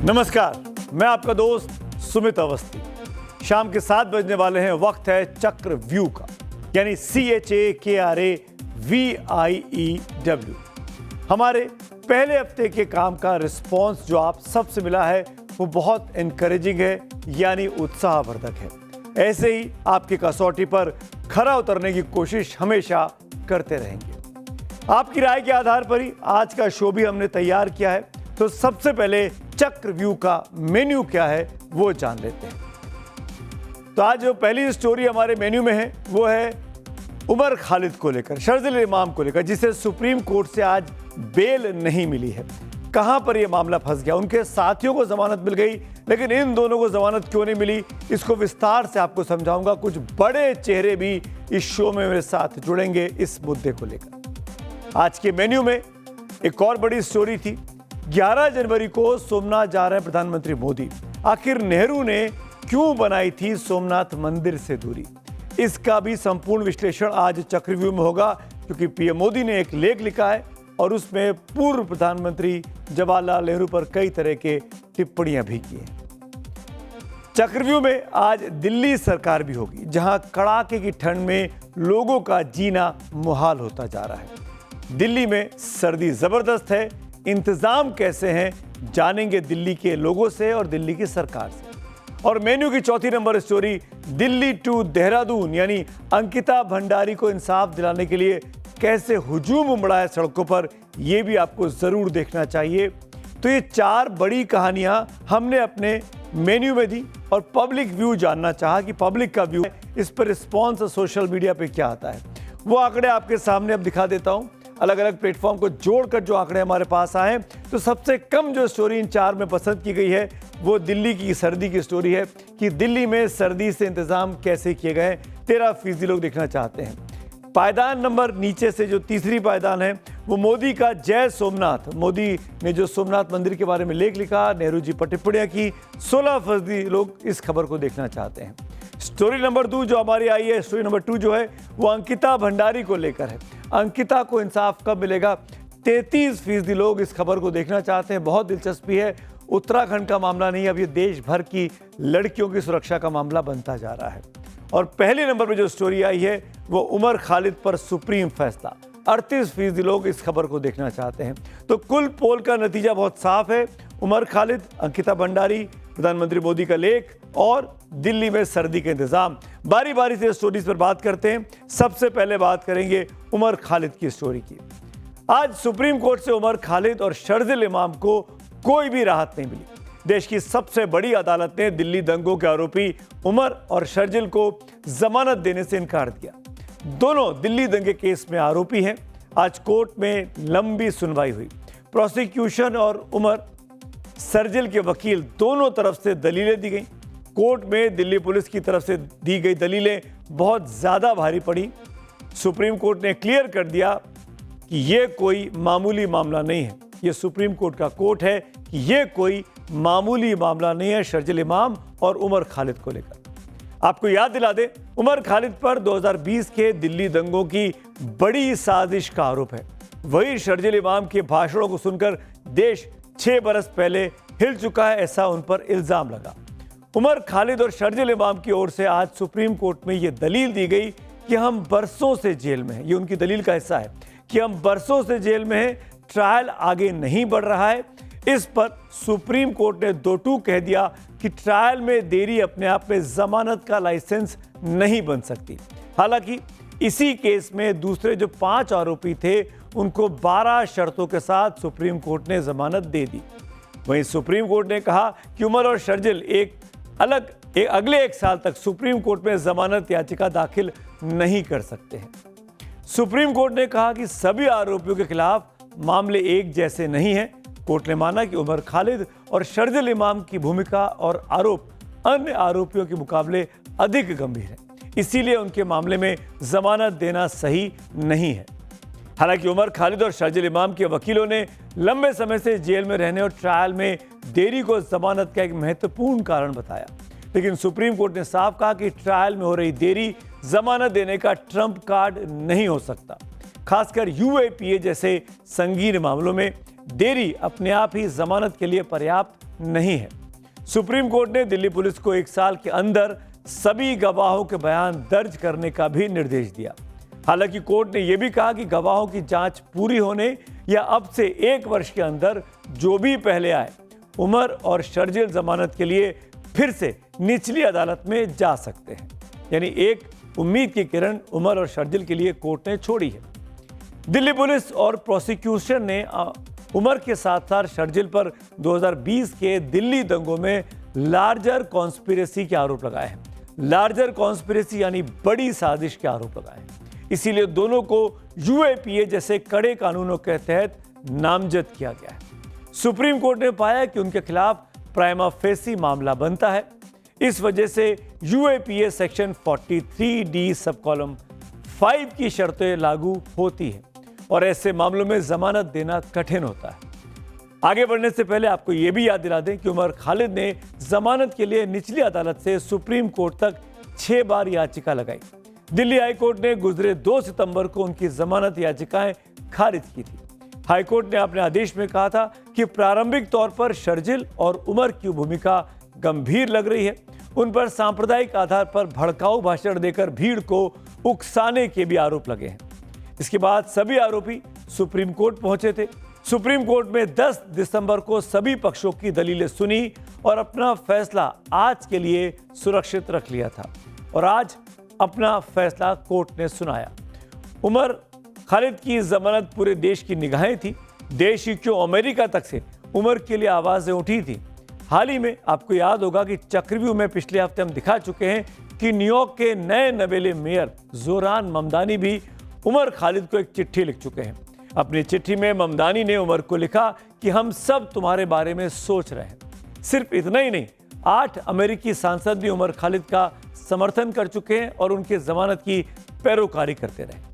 नमस्कार, मैं आपका दोस्त सुमित अवस्थी। शाम के 7 बजने वाले हैं। वक्त है चक्रव्यूह का, यानी CHAKRAVIEW। हमारे पहले हफ्ते के काम का रिस्पॉन्स जो आप सबसे मिला है वो बहुत एनकरेजिंग है, यानी उत्साहवर्धक है। ऐसे ही आपकी कसौटी पर खरा उतरने की कोशिश हमेशा करते रहेंगे। आपकी राय के आधार पर ही आज का शो भी हमने तैयार किया है। तो सबसे पहले चक्रव्यूह का मेन्यू क्या है वो जान लेते हैं। तो आज जो पहली स्टोरी हमारे मेन्यू में है वो है उमर खालिद को लेकर, शर्जिल इमाम को लेकर, जिसे सुप्रीम कोर्ट से आज बेल नहीं मिली है। कहां पर यह मामला फंस गया? उनके साथियों को जमानत मिल गई, लेकिन इन दोनों को जमानत क्यों नहीं मिली, इसको विस्तार से आपको समझाऊंगा। कुछ बड़े चेहरे भी इस शो में मेरे साथ जुड़ेंगे इस मुद्दे को लेकर। आज के मेन्यू में एक और बड़ी स्टोरी थी। 11 जनवरी को सोमनाथ जा रहे हैं प्रधानमंत्री मोदी। आखिर नेहरू ने क्यों बनाई थी सोमनाथ मंदिर से दूरी? इसका भी संपूर्ण विश्लेषण आज चक्रव्यूह में होगा, क्योंकि पीएम मोदी ने एक लेख लिखा है और उसमें पूर्व प्रधानमंत्री जवाहरलाल नेहरू पर कई तरह के टिप्पणियां भी की हैं। चक्रव्यूह में आज दिल्ली सरकार भी होगी, जहां कड़ाके की ठंड में लोगों का जीना मुहाल होता जा रहा है। दिल्ली में सर्दी जबरदस्त है। इंतजाम कैसे हैं जानेंगे दिल्ली के लोगों से और दिल्ली की सरकार से। और मेन्यू की चौथी number story, Delhi to Dehradun, यानी अंकिता भंडारी को इंसाफ दिलाने के लिए कैसे हुजूम उमड़ा है सड़कों पर, यह भी आपको जरूर देखना चाहिए। तो ये 4 बड़ी कहानियां हमने अपने मेन्यू में दी और पब्लिक व्यू जानना चाहा कि पब्लिक का व्यू, इस पर रिस्पॉन्स सोशल मीडिया पे क्या आता है। वो आंकड़े आपके सामने अब दिखा देता हूं। अलग अलग प्लेटफॉर्म को जोड़कर जो आंकड़े हमारे पास आए, तो सबसे कम जो स्टोरी इन 4 में पसंद की गई है वो दिल्ली की सर्दी की स्टोरी है कि दिल्ली में सर्दी से इंतजाम कैसे किए गए। 13% लोग देखना चाहते हैं। पायदान नंबर नीचे से जो तीसरी पायदान है वो मोदी का जय सोमनाथ। मोदी ने जो सोमनाथ मंदिर के बारे में लेख लिखा, नेहरू जी पर टिप्पणियां की, 16% लोग इस खबर को देखना चाहते हैं। स्टोरी नंबर 2 जो हमारी आई है, स्टोरी नंबर 2 जो है वो अंकिता भंडारी को लेकर है। अंकिता को इंसाफ कब मिलेगा? 33% लोग इस खबर को देखना चाहते हैं। बहुत दिलचस्पी है। उत्तराखंड का मामला नहीं, अब ये देश भर की लड़कियों की सुरक्षा का मामला बनता जा रहा है। और पहले नंबर पर जो स्टोरी आई है वो उमर खालिद पर सुप्रीम फैसला। 38% लोग इस खबर को देखना चाहते हैं। तो कुल पोल का नतीजा बहुत साफ है। उमर खालिद, अंकिता भंडारी, प्रधानमंत्री मोदी का लेख और दिल्ली में सर्दी के इंतजाम। बारी बारी से स्टोरीज पर बात करते हैं। सबसे पहले बात करेंगे उमर खालिद की स्टोरी की। आज सुप्रीम कोर्ट से उमर खालिद और शर्जिल इमाम को कोई भी राहत नहीं मिली। देश की सबसे बड़ी अदालत ने दिल्ली दंगों के आरोपी उमर और शर्जिल को जमानत देने से इनकार किया। दोनों दिल्ली दंगे केस में आरोपी हैं। आज कोर्ट में लंबी सुनवाई हुई। प्रोसिक्यूशन और उमर शर्जिल के वकील दोनों तरफ से दलीलें दी गई। कोर्ट में दिल्ली पुलिस की तरफ से दी गई दलीलें बहुत ज्यादा भारी पड़ी। सुप्रीम कोर्ट ने क्लियर कर दिया कि यह कोई मामूली मामला नहीं है। यह सुप्रीम कोर्ट का कोर्ट है कि यह कोई मामूली मामला नहीं है शर्जिल इमाम और उमर खालिद को लेकर। आपको याद दिला दे, उमर खालिद पर 2020 के दिल्ली दंगों की बड़ी साजिश का आरोप है। वही शर्जिल इमाम के भाषणों को सुनकर देश 6 बरस पहले हिल चुका है, ऐसा उन पर इल्जाम लगा। उमर खालिद और शर्जिल इमाम की ओर से आज सुप्रीम कोर्ट में यह दलील दी गई कि हम बरसों से जेल में हैं। ये उनकी दलील का हिस्सा है कि हम बरसों से जेल में हैं, ट्रायल आगे नहीं बढ़ रहा है। इस पर सुप्रीम कोर्ट ने 2-2 कह दिया कि ट्रायल में देरी अपने आप में जमानत का लाइसेंस नहीं बन सकती। हालांकि इसी केस में दूसरे जो 5 आरोपी थे उनको 12 शर्तों के साथ सुप्रीम कोर्ट ने जमानत दे दी। वहीं सुप्रीम कोर्ट ने कहा कि उमर और शर्जिल अगले 1 साल तक सुप्रीम कोर्ट में जमानत याचिका दाखिल नहीं कर सकते हैं। सुप्रीम कोर्ट ने कहा कि सभी आरोपियों के खिलाफ मामले एक जैसे नहीं हैं। कोर्ट ने माना कि उमर खालिद और शर्जिल इमाम की भूमिका और आरोप अन्य आरोपियों के मुकाबले अधिक गंभीर है, इसीलिए उनके मामले में जमानत देना सही नहीं है। हालांकि उमर खालिद और शर्जिल इमाम के वकीलों ने लंबे समय से जेल में रहने और ट्रायल में देरी को जमानत का एक महत्वपूर्ण कारण बताया, लेकिन सुप्रीम कोर्ट ने साफ कहा कि ट्रायल में हो रही देरी जमानत देने का ट्रम्प कार्ड नहीं हो सकता। खासकर यूएपीए जैसे संगीन मामलों में देरी अपने आप ही जमानत के लिए पर्याप्त नहीं है। सुप्रीम कोर्ट ने दिल्ली पुलिस को 1 साल के अंदर सभी गवाहों के बयान दर्ज करने का भी निर्देश दिया। हालांकि कोर्ट ने यह भी कहा कि गवाहों की जांच पूरी होने या अब से 1 वर्ष के अंदर जो भी पहले आए, उमर और शर्जिल जमानत के लिए फिर से निचली अदालत में जा सकते हैं। यानी एक उम्मीद की किरण उमर और शर्जिल के लिए कोर्ट ने छोड़ी है। दिल्ली पुलिस और प्रोसिक्यूशन ने उमर के साथ साथ शर्जिल पर 2020 के दिल्ली दंगों में लार्जर कॉन्स्पिरेसी के आरोप लगाए हैं। लार्जर कॉन्स्पिरेसी यानी बड़ी साजिश के आरोप लगाए हैं। इसीलिए दोनों को यूएपीए जैसे कड़े कानूनों के तहत नामजद किया गया है। सुप्रीम कोर्ट ने पाया कि उनके खिलाफ प्राइमा फेसी मामला बनता है। इस वजह से यूएपीए सेक्शन 43D सब कॉलम 5 की शर्तें लागू होती हैं और ऐसे मामलों में जमानत देना कठिन होता है। आगे बढ़ने से पहले आपको यह भी याद दिला दें कि उमर खालिद ने जमानत के लिए निचली अदालत से सुप्रीम कोर्ट तक 6 बार याचिका लगाई। दिल्ली हाई कोर्ट ने गुजरे 2 सितंबर को उनकी जमानत याचिकाएं खारिज की थी। हाई कोर्ट ने अपने आदेश में कहा था कि प्रारंभिक तौर पर शर्जिल और उमर की भूमिका गंभीर लग रही है। उन पर सांप्रदायिक आधार पर भड़काऊ भाषण देकर भीड़ को उकसाने के भी आरोप लगे हैं। इसके बाद सभी आरोपी सुप्रीम कोर्ट पहुंचे थे। सुप्रीम कोर्ट में 10 दिसंबर को सभी पक्षों की दलीलें सुनी और अपना फैसला आज के लिए सुरक्षित रख लिया था और आज अपना फैसला कोर्ट ने सुनाया। उमर खालिद की जमानत पूरे देश की निगाहें थी। देश ही क्यों, अमेरिका तक से उमर के लिए आवाजें उठी थी। हाल ही में आपको याद होगा कि चक्रव्यूह में पिछले हफ्ते हम दिखा चुके हैं कि न्यूयॉर्क के नए नवेले मेयर जोरान ममदानी भी उमर खालिद को एक चिट्ठी लिख चुके हैं। अपनी चिट्ठी में ममदानी ने उमर को लिखा कि हम सब तुम्हारे बारे में सोच रहे हैं। सिर्फ इतना ही नहीं, 8 अमेरिकी सांसद भी उमर खालिद का समर्थन कर चुके हैं और उनकी जमानत की पैरोकारी करते रहे।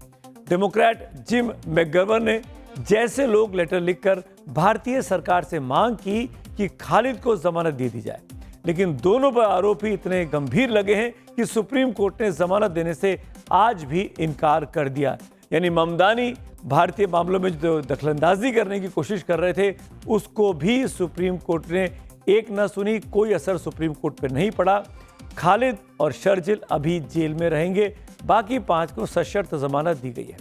डेमोक्रेट जिम मैकगवर्न ने जैसे लोग लेटर लिखकर भारतीय सरकार से मांग की कि खालिद को जमानत दे दी जाए, लेकिन दोनों पर आरोप ही इतने गंभीर लगे हैं कि सुप्रीम कोर्ट ने जमानत देने से आज भी इनकार कर दिया। यानी ममदानी भारतीय मामलों में जो दखलंदाजी करने की कोशिश कर रहे थे, उसको भी सुप्रीम कोर्ट ने एक न सुनी। कोई असर सुप्रीम कोर्ट पर नहीं पड़ा। खालिद और शर्जिल अभी जेल में रहेंगे। बाकी 5 को सशर्त जमानत दी गई है।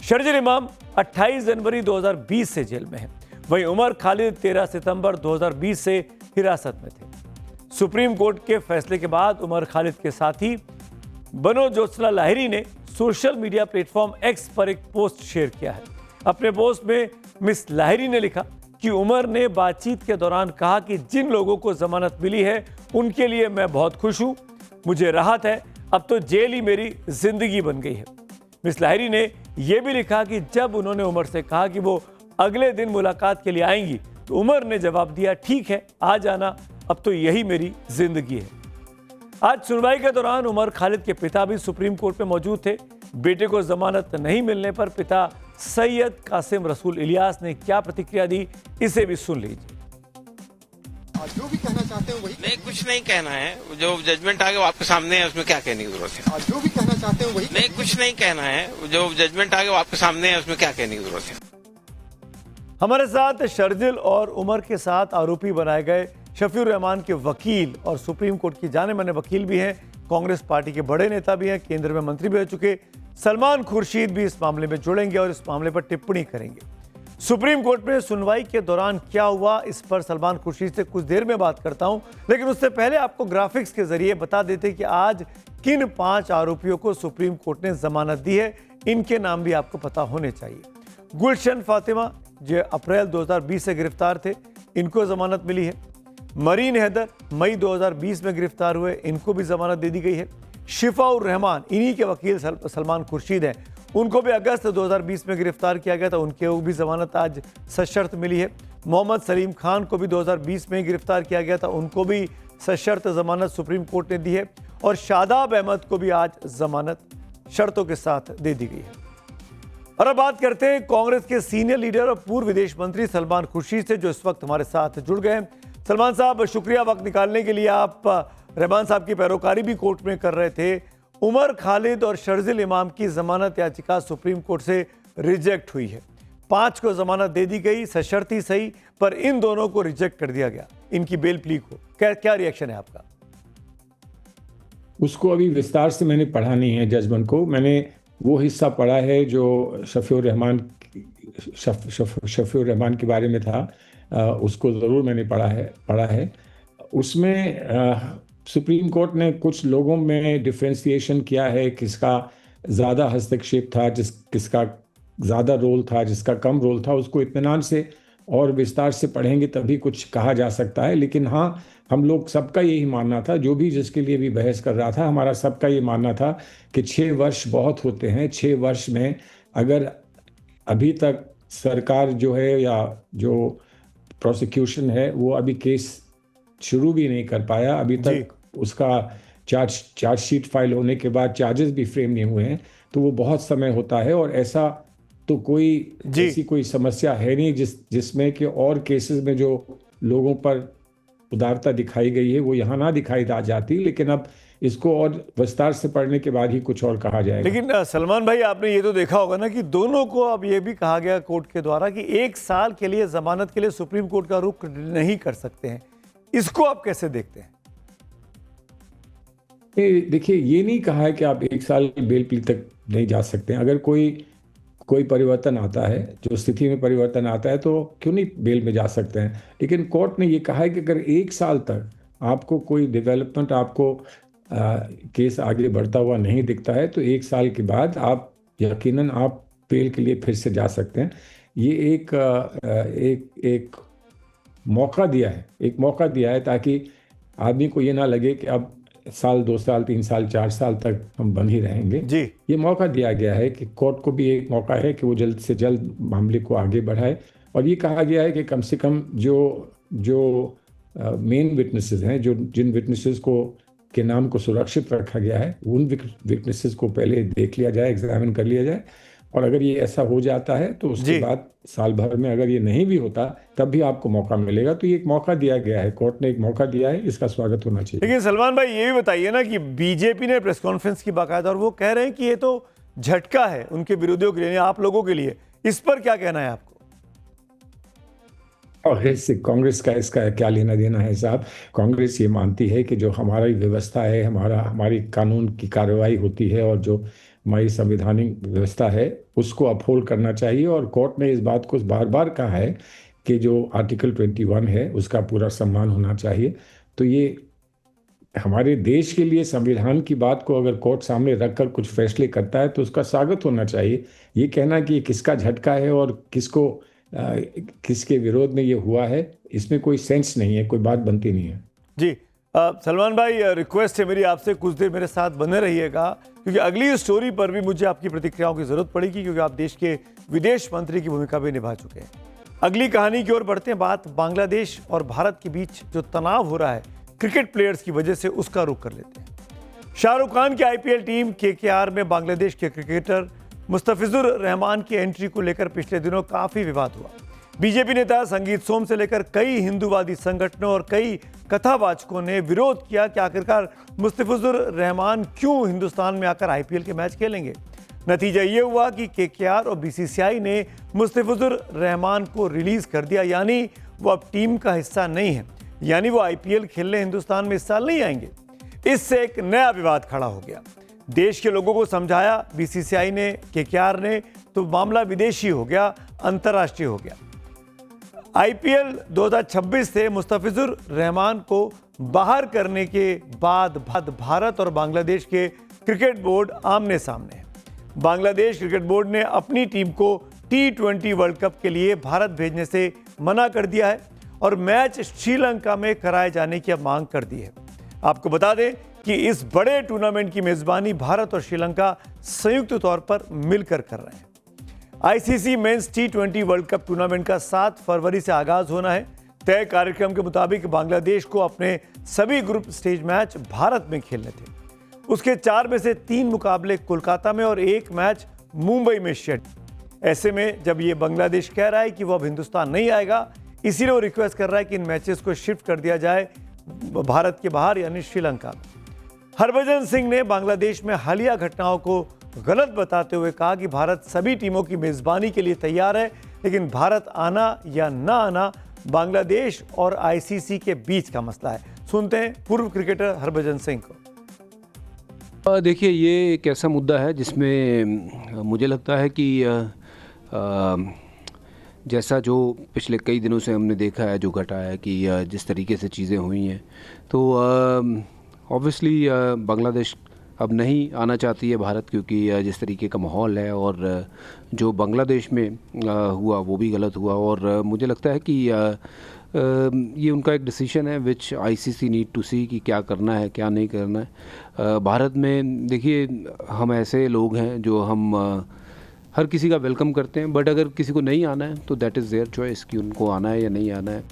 शर्जिल इमाम 28 जनवरी 2020 से जेल में है। वहीं उमर खालिद 13 सितंबर 2020 से हिरासत में थे। सुप्रीम कोर्ट के फैसले के बाद उमर खालिद के साथी बनो ज्योत्सना लाहिरी ने सोशल मीडिया प्लेटफॉर्म एक्स पर एक पोस्ट शेयर किया है। अपने पोस्ट में मिस लाहिरी ने लिखा कि उमर ने बातचीत के दौरान कहा कि जिन लोगों को जमानत मिली है उनके लिए मैं बहुत खुश हूं, मुझे राहत है, अब तो जेल ही मेरी जिंदगी बन गई है। मिस लाहिरी ने यह भी लिखा कि जब उन्होंने उमर से कहा कि वो अगले दिन मुलाकात के लिए आएंगी तो उमर ने जवाब दिया, ठीक है आ जाना, अब तो यही मेरी जिंदगी है। आज सुनवाई के दौरान उमर खालिद के पिता भी सुप्रीम कोर्ट में मौजूद थे। बेटे को जमानत नहीं मिलने पर पिता सैयद कासिम रसूल इलियास ने क्या प्रतिक्रिया दी, इसे भी सुन लीजिए। जो भी कहना चाहते हैं वही। नहीं, कुछ नहीं कहना है। जो जजमेंट आ गया वो आपके सामने है, उसमें क्या कहने की जरूरत है। जो भी कहना चाहते हैं वही। नहीं, कुछ नहीं कहना है। जो जजमेंट आ गया वो आपके सामने है, उसमें क्या कहने की जरूरत है। हमारे साथ शर्जिल और उमर के साथ आरोपी बनाए गए शफीउर रहमान के वकील और सुप्रीम कोर्ट की जाने माने वकील भी हैं, कांग्रेस पार्टी के बड़े नेता भी हैं, केंद्र में मंत्री भी रह चुके सलमान खुर्शीद भी इस मामले में जुड़ेंगे और इस मामले पर टिप्पणी करेंगे। सुप्रीम कोर्ट में सुनवाई के दौरान क्या हुआ, इस पर सलमान खुर्शीद से कुछ देर में बात करता हूं, लेकिन उससे पहले आपको ग्राफिक्स के जरिए बता देते कि आज किन 5 आरोपियों को सुप्रीम कोर्ट ने जमानत दी है। इनके नाम भी आपको पता होने चाहिए। गुलशन फातिमा जो अप्रैल 2020 से गिरफ्तार थे, इनको जमानत मिली है। मरीन हैदर मई 2020 में गिरफ्तार हुए, इनको भी जमानत दे दी गई है। शिफाउर रहमान, इन्हीं के वकील सलमान खुर्शीद हैं, उनको भी अगस्त 2020 में गिरफ्तार किया गया था, उनके भी जमानत आज सशर्त मिली है। मोहम्मद सलीम खान को भी 2020 में गिरफ्तार किया गया था, उनको भी सशर्त जमानत सुप्रीम कोर्ट ने दी है। और शादाब अहमद को भी आज जमानत शर्तों के साथ दे दी गई है। और अब बात करते हैं कांग्रेस के सीनियर लीडर और पूर्व विदेश मंत्री सलमान खुर्शीद से, जो इस वक्त हमारे साथ जुड़ गए हैं। सलमान साहब, शुक्रिया वक्त निकालने के लिए। आप रहमान साहब की पैरोकारी भी कोर्ट में कर रहे थे। उमर खालिद और शर्जिल इमाम की जमानत याचिका सुप्रीम कोर्ट से रिजेक्ट हुई है। 5 को जमानत दे दी गई, सशर्ती सही, पर इन दोनों को रिजेक्ट कर दिया गया, इनकी बेल प्ली को। क्या क्या रिएक्शन है आपका? उसको अभी विस्तार से मैंने पढ़ा नहीं है जजमेंट को। मैंने वो हिस्सा पढ़ा है जो शफीउर रहमान के बारे में था, उसको ज़रूर मैंने पढ़ा है। उसमें सुप्रीम कोर्ट ने कुछ लोगों में डिफ्रेंसिएशन किया है, किसका ज़्यादा हस्तक्षेप था, किसका ज़्यादा रोल था, जिसका कम रोल था। उसको इत्मीनान से और विस्तार से पढ़ेंगे तभी कुछ कहा जा सकता है। लेकिन हाँ, हम लोग सबका यही मानना था, जो भी जिसके लिए भी बहस कर रहा था, हमारा सबका ये मानना था कि 6 वर्ष बहुत होते हैं। 6 वर्ष में अगर अभी तक सरकार जो है या जो प्रोसिक्यूशन है वो अभी केस शुरू भी नहीं कर पाया, अभी तक उसका चार्जशीट फाइल होने के बाद चार्जेस भी फ्रेम नहीं हुए हैं, तो वो बहुत समय होता है। और ऐसा तो ऐसी कोई समस्या है नहीं जिसमें कि और केसेस में जो लोगों पर उदारता दिखाई गई है वो यहाँ ना दिखाई जाती। लेकिन अब इसको और विस्तार से पढ़ने के बाद ही कुछ और कहा जाएगा। लेकिन सलमान भाई, आपने ये तो देखा होगा ना कि दोनों को अब ये भी कहा गया कोर्ट के द्वारा कि 1 साल के लिए जमानत के लिए सुप्रीम कोर्ट का रुख नहीं कर सकते हैं। इसको आप कैसे देखते हैं? देखिए, ये नहीं कहा है कि आप 1 साल बेल प्ली तक नहीं जा सकते हैं। अगर कोई परिवर्तन आता है, जो स्थिति में परिवर्तन आता है, तो क्यों नहीं बेल में जा सकते हैं। लेकिन कोर्ट ने ये कहा है कि अगर 1 साल तक आपको कोई डेवलपमेंट, आपको केस आगे बढ़ता हुआ नहीं दिखता है, तो 1 साल के बाद आप यकीनन आप बेल के लिए फिर से जा सकते हैं। ये एक मौका दिया है ताकि आदमी को ये ना लगे कि अब साल, 2 साल, 3 साल, 4 साल तक हम बंद ही रहेंगे। जी, ये मौका दिया गया है कि कोर्ट को भी एक मौका है कि वो जल्द से जल्द मामले को आगे बढ़ाए। और ये कहा गया है कि कम से कम जो मेन विटनेसेस हैं, जिन विटनेसेस के नाम को सुरक्षित रखा गया है, उन विटनेसेस को पहले देख लिया जाए, एग्जामिन कर लिया जाए। और अगर ये ऐसा हो जाता है तो उसके बाद साल भर में अगर ये नहीं भी होता तब भी आपको मौका मिलेगा। तो ये एक मौका दिया गया है, कोर्ट ने एक मौका दिया है, इसका स्वागत होना चाहिए। लेकिन सलमान भाई, ये भी बताइए ना कि बीजेपी ने प्रेस कॉन्फ्रेंस की बाकायदा, और वो कह रहे हैं कि ये तो झटका है उनके विरोधियों के लिए, आप लोगों के लिए। इस पर क्या कहना है आपको? और इससे कांग्रेस का इसका क्या लेना देना है साहब? कांग्रेस ये मानती है कि जो हमारी व्यवस्था है, हमारी कानून की कार्रवाई होती है और जो हमारी संवैधानिक व्यवस्था है उसको अपहोल्ड करना चाहिए। और कोर्ट ने इस बात को बार बार कहा है कि जो आर्टिकल 21 है उसका पूरा सम्मान होना चाहिए। तो ये हमारे देश के लिए संविधान की बात को अगर कोर्ट सामने रखकर कुछ फैसले करता है तो उसका स्वागत होना चाहिए। ये कहना कि किसका झटका है और किसके विरोध में ये हुआ है, इसमें कोई सेंस नहीं है, कोई बात बनती नहीं है। जी सलमान भाई, रिक्वेस्ट है मेरी आपसे, कुछ देर मेरे साथ बने रहिएगा, क्योंकि अगली स्टोरी पर भी मुझे आपकी प्रतिक्रियाओं की जरूरत पड़ेगी, क्योंकि आप देश के विदेश मंत्री की भूमिका भी निभा चुके हैं। अगली कहानी की ओर बढ़ते हैं। बात बांग्लादेश और भारत के बीच जो तनाव हो रहा है क्रिकेट प्लेयर्स की वजह से, उसका रुख कर लेते हैं। शाहरुख खान की आईपीएल टीम केकेआर में बांग्लादेश के क्रिकेटर मुस्तफिजुर रहमान की एंट्री को लेकर पिछले दिनों काफी विवाद हुआ। बीजेपी नेता संगीत सोम से लेकर कई हिंदूवादी संगठनों और कई कथावाचकों ने विरोध किया कि आखिरकार मुस्तफिजुर रहमान क्यों हिंदुस्तान में आकर आईपीएल के मैच खेलेंगे। नतीजा ये हुआ कि केकेआर और बीसीसीआई ने मुस्तफिजुर रहमान को रिलीज कर दिया, यानी वो अब टीम का हिस्सा नहीं है, यानी वो आईपीएल खेलने हिंदुस्तान में इस साल नहीं आएंगे। इससे एक नया विवाद खड़ा हो गया। देश के लोगों को समझाया बीसीसीआई ने, केकेआर ने, तो मामला विदेशी हो गया, अंतर्राष्ट्रीय हो गया। आईपीएल 2026 से मुस्तफिजुर रहमान को बाहर करने के बाद भारत और बांग्लादेश के क्रिकेट बोर्ड आमने सामने हैं। बांग्लादेश क्रिकेट बोर्ड ने अपनी टीम को T20 वर्ल्ड कप के लिए भारत भेजने से मना कर दिया है और मैच श्रीलंका में कराए जाने की अब मांग कर दी है। आपको बता दें कि इस बड़े टूर्नामेंट की मेजबानी भारत और श्रीलंका संयुक्त तौर पर मिलकर कर रहे हैं। ICC men's T20 world cup tournament का 7 फरवरी से आगाज होना है। तय कार्यक्रम के मुताबिक बांग्लादेश को अपने सभी ग्रुप स्टेज मैच भारत में खेलने थे। उसके 4 में से 3 मुकाबले कोलकाता में और 1 मैच मुंबई में शेड्यूल। ऐसे में जब ये बांग्लादेश कह रहा है कि वो अब हिंदुस्तान नहीं आएगा, इसीलिए वो रिक्वेस्ट कर रहा है कि इन मैचेस को शिफ्ट कर दिया जाए भारत के बाहर, यानी श्रीलंका में। हरभजन सिंह ने बांग्लादेश में हालिया घटनाओं को गलत बताते हुए कहा कि भारत सभी टीमों की मेजबानी के लिए तैयार है, लेकिन भारत आना या ना आना बांग्लादेश और आईसीसी के बीच का मसला है। सुनते हैं पूर्व क्रिकेटर हरभजन सिंह को। देखिए, ये एक ऐसा मुद्दा है जिसमें मुझे लगता है कि जैसा जो पिछले कई दिनों से हमने देखा है, जो घटा है कि जिस तरीके से चीज़ें हुई हैं, तो ऑब्वियसली बांग्लादेश अब नहीं आना चाहती है भारत, क्योंकि जिस तरीके का माहौल है और जो बांग्लादेश में हुआ वो भी गलत हुआ। और मुझे लगता है कि ये उनका एक डिसीजन है विच आईसीसी नीड टू सी कि क्या करना है क्या नहीं करना है। भारत में देखिए, हम ऐसे लोग हैं जो हम हर किसी का वेलकम करते हैं, बट अगर किसी को नहीं आना है तो दैट इज़ देयर चॉइस कि उनको आना है या नहीं आना है।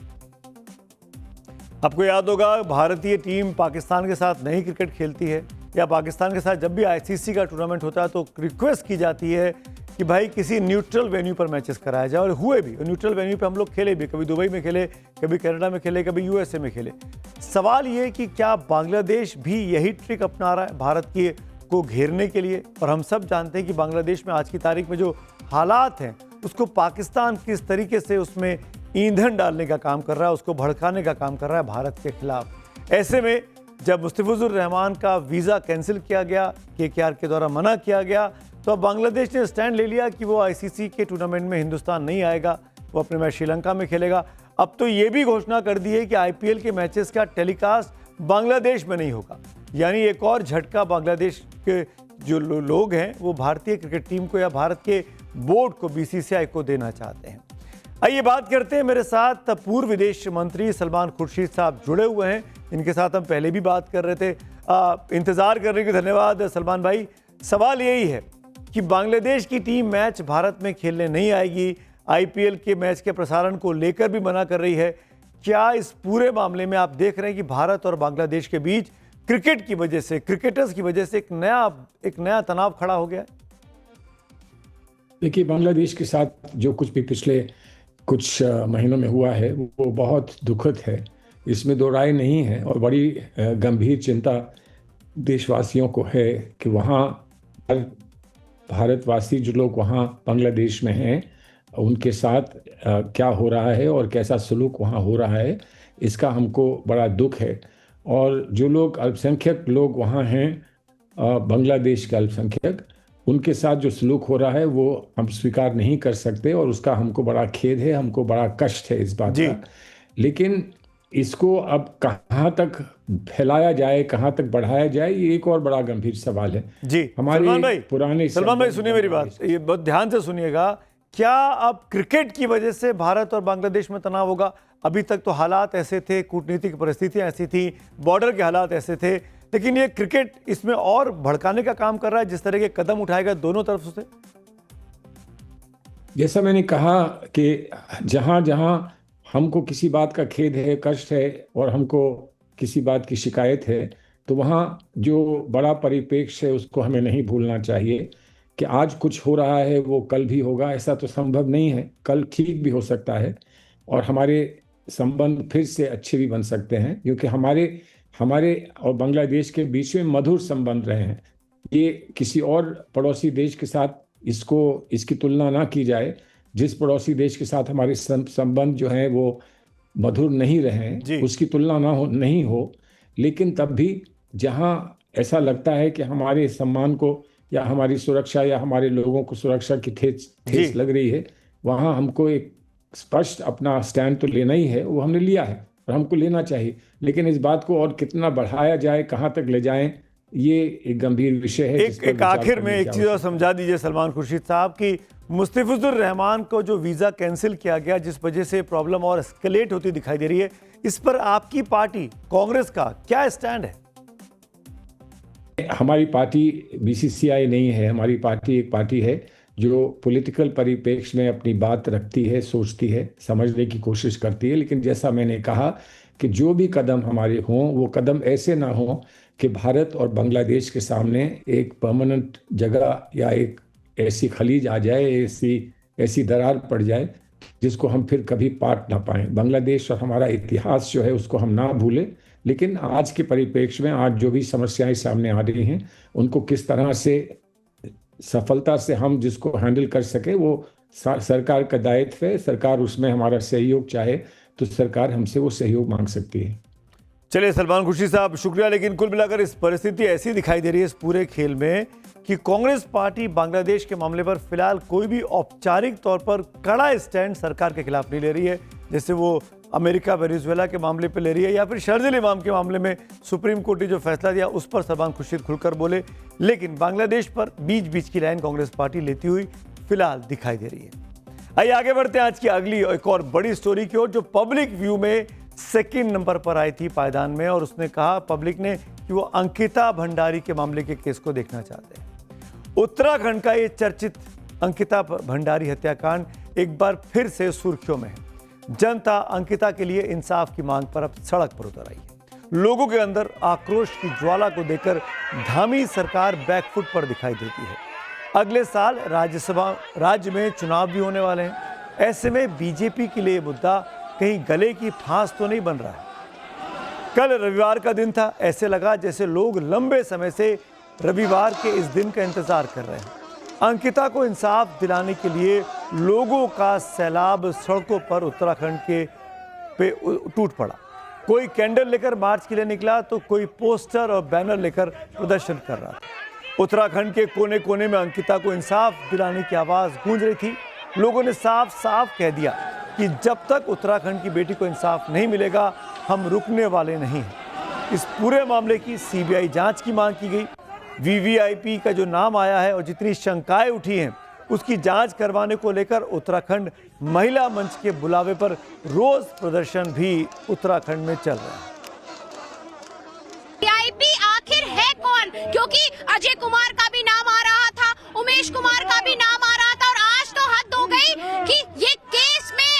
आपको याद होगा, भारतीय टीम पाकिस्तान के साथ नहीं क्रिकेट खेलती है, या पाकिस्तान के साथ जब भी आईसीसी का टूर्नामेंट होता है तो रिक्वेस्ट की जाती है कि भाई किसी न्यूट्रल वेन्यू पर मैचेस कराया जाए, और हुए भी। न्यूट्रल वेन्यू पे हम लोग खेले भी, कभी दुबई में खेले, कभी कनाडा में खेले, कभी यूएसए में खेले। सवाल ये कि क्या बांग्लादेश भी यही ट्रिक अपना रहा है भारत की को घेरने के लिए? और हम सब जानते हैं कि बांग्लादेश में आज की तारीख में जो हालात हैं, उसको पाकिस्तान किस तरीके से उसमें ईंधन डालने का काम कर रहा है, उसको भड़काने का काम कर रहा है भारत के खिलाफ। ऐसे में जब मुस्तफिजुर रहमान का वीज़ा कैंसिल किया गया, केकेआर के द्वारा मना किया गया, तो अब बांग्लादेश ने स्टैंड ले लिया कि वो आईसीसी के टूर्नामेंट में हिंदुस्तान नहीं आएगा, वो अपने मैच श्रीलंका में खेलेगा। अब तो ये भी घोषणा कर दी है कि आईपीएल के मैचेस का टेलीकास्ट बांग्लादेश में नहीं होगा। यानी एक और झटका बांग्लादेश के जो लोग हैं वो भारतीय क्रिकेट टीम को या भारत के बोर्ड को, बीसीसीआई को देना चाहते हैं। आइए बात करते हैं, मेरे साथ पूर्व विदेश मंत्री सलमान खुर्शीद साहब जुड़े हुए हैं, इनके साथ हम पहले भी बात कर रहे थे। इंतज़ार करने के धन्यवाद सलमान भाई। सवाल यही है कि बांग्लादेश की टीम मैच भारत में खेलने नहीं आएगी, आईपीएल के मैच के प्रसारण को लेकर भी मना कर रही है। क्या इस पूरे मामले में आप देख रहे हैं कि भारत और बांग्लादेश के बीच क्रिकेट की वजह से, क्रिकेटर्स की वजह से एक नया तनाव खड़ा हो गया है? देखिए, बांग्लादेश के साथ जो कुछ भी पिछले कुछ महीनों में हुआ है वो बहुत दुखद है, इसमें दो राय नहीं है। और बड़ी गंभीर चिंता देशवासियों को है कि वहाँ भारतवासी जो लोग वहाँ बांग्लादेश में हैं उनके साथ क्या हो रहा है और कैसा सलूक वहाँ हो रहा है, इसका हमको बड़ा दुख है। और जो लोग अल्पसंख्यक लोग वहाँ हैं, बांग्लादेश के अल्पसंख्यक, उनके साथ जो सलूक हो रहा है वो हम स्वीकार नहीं कर सकते, और उसका हमको बड़ा खेद है, हमको बड़ा कष्ट है इस बात का। लेकिन इसको अब कहाँ तक फैलाया जाए, कहाँ तक बढ़ाया जाए, ये एक और बड़ा गंभीर सवाल है। जी हमारे पुराने सलमान भाई सुनिए मेरी बात, ये बहुत ध्यान से सुनिएगा। क्या अब क्रिकेट की वजह से भारत और बांग्लादेश में तनाव होगा? अभी तक तो हालात ऐसे थे, कूटनीतिक परिस्थितियां ऐसी थी, बॉर्डर के हालात ऐसे थे, लेकिन ये क्रिकेट इसमें और भड़काने का काम कर रहा है, जिस तरह के कदम उठाएगा दोनों तरफ से। जैसा मैंने कहा कि जहां जहां हमको किसी बात का खेद है, कष्ट है, और हमको किसी बात की शिकायत है, तो वहाँ जो बड़ा परिप्रेक्ष्य है उसको हमें नहीं भूलना चाहिए कि आज कुछ हो रहा है वो कल भी होगा, ऐसा तो संभव नहीं है। कल ठीक भी हो सकता है और हमारे संबंध फिर से अच्छे भी बन सकते हैं, क्योंकि हमारे और बांग्लादेश के बीच में मधुर संबंध रहे हैं। ये किसी और पड़ोसी देश के साथ इसकी तुलना ना की जाए। जिस पड़ोसी देश के साथ हमारे संबंध जो हैं वो मधुर नहीं रहे हैं, उसकी तुलना नहीं हो। लेकिन तब भी जहां ऐसा लगता है कि हमारे सम्मान को या हमारी सुरक्षा या हमारे लोगों को सुरक्षा की ठेस लग रही है, वहां हमको एक स्पष्ट अपना स्टैंड तो लेना ही है। वो हमने लिया है और हमको लेना चाहिए, लेकिन इस बात को और कितना बढ़ाया जाए, कहाँ तक ले जाएं, ये एक गंभीर विषय है। एक आखिर में एक चीज़ और समझा दीजिए सलमान खुर्शीद साहब कि मुस्तफिजुर रहमान को जो वीज़ा कैंसिल किया गया, जिस वजह से प्रॉब्लम और एस्केलेट होती दिखाई दे रही है, इस पर आपकी पार्टी कांग्रेस का क्या स्टैंड है? हमारी पार्टी बीसीसीआई नहीं है। हमारी पार्टी एक पार्टी है जो पॉलिटिकल परिप्रेक्ष्य में अपनी बात रखती है, सोचती है, समझने की कोशिश करती है। लेकिन जैसा मैंने कहा कि जो भी कदम हमारे हों वो कदम ऐसे ना हों कि भारत और बांग्लादेश के सामने एक परमानेंट जगह या एक ऐसी खलीज आ जाए, ऐसी दरार पड़ जाए जिसको हम फिर कभी पाट ना पाएं। बांग्लादेश और हमारा इतिहास जो है उसको हम ना भूलें, लेकिन आज के परिप्रेक्ष्य में आज जो भी समस्याएं सामने आ रही हैं उनको किस तरह से सफलता से हम जिसको हैंडल कर सके वो सरकार का दायित्व है। सरकार उसमें हमारा सहयोग चाहे तो सरकार हमसे वो सहयोग मांग सकती है। चलिए सलमान खुर्शीद साहब, शुक्रिया। लेकिन कुल मिलाकर इस परिस्थिति ऐसी दिखाई दे रही है इस पूरे खेल में कि कांग्रेस पार्टी बांग्लादेश के मामले पर फिलहाल कोई भी औपचारिक तौर पर कड़ा स्टैंड सरकार के खिलाफ नहीं ले रही है, जैसे वो अमेरिका वेनेजुएला के मामले पर ले रही है या फिर शरजील इमाम के मामले में सुप्रीम कोर्ट ने जो फैसला दिया उस पर सलमान खुर्शीद खुलकर बोले। लेकिन बांग्लादेश पर बीच बीच की लाइन कांग्रेस पार्टी लेती हुई फिलहाल दिखाई दे रही है। आइए आगे बढ़ते हैं आज की अगली एक और बड़ी स्टोरी की ओर, जो पब्लिक व्यू में सेकंड नंबर पर आई थी पायदान में, और उसने कहा पब्लिक ने कि वो अंकिता भंडारी के मामले के केस को देखना चाहते हैं। उत्तराखंड का ये चर्चित अंकिता भंडारी हत्याकांड एक बार फिर से सुर्खियों में है। जनता अंकिता के लिए इंसाफ की मांग पर अब सड़क पर उतर आई है। लोगों के अंदर आक्रोश की ज्वाला को देखकर धामी सरकार बैकफुट पर दिखाई देती है। अगले साल राज्य में चुनाव भी होने वाले हैं। ऐसे में बीजेपी के लिए मुद्दा कहीं गले की फांस तो नहीं बन रहा है। कल रविवार का दिन था, ऐसे लगा जैसे लोग लंबे समय से रविवार के इस दिन का इंतजार कर रहे हैं। अंकिता को इंसाफ दिलाने के लिए लोगों का सैलाब सड़कों पर उत्तराखंड पे टूट पड़ा। कोई कैंडल लेकर मार्च के लिए निकला तो कोई पोस्टर और बैनर लेकर प्रदर्शन कर रहा था। उत्तराखंड के कोने कोने में अंकिता को इंसाफ दिलाने की आवाज गूंज रही थी। लोगों ने साफ साफ कह दिया कि जब तक उत्तराखंड की बेटी को इंसाफ नहीं मिलेगा हम रुकने वाले नहीं हैं। इस पूरे मामले की सीबीआई जांच की मांग की गई। वीवीआईपी का जो नाम आया है और जितनी शंकाएं उठी हैं उसकी जांच करवाने को लेकर उत्तराखंड महिला मंच के बुलावे पर रोज प्रदर्शन भी उत्तराखंड में चल रहा है। वीआईपी आखिर है कौन? क्योंकि अजय कुमार का भी नाम आ रहा था, उमेश कुमार का भी नाम आ रहा था, और आज तो हद हो गई कि ये केस में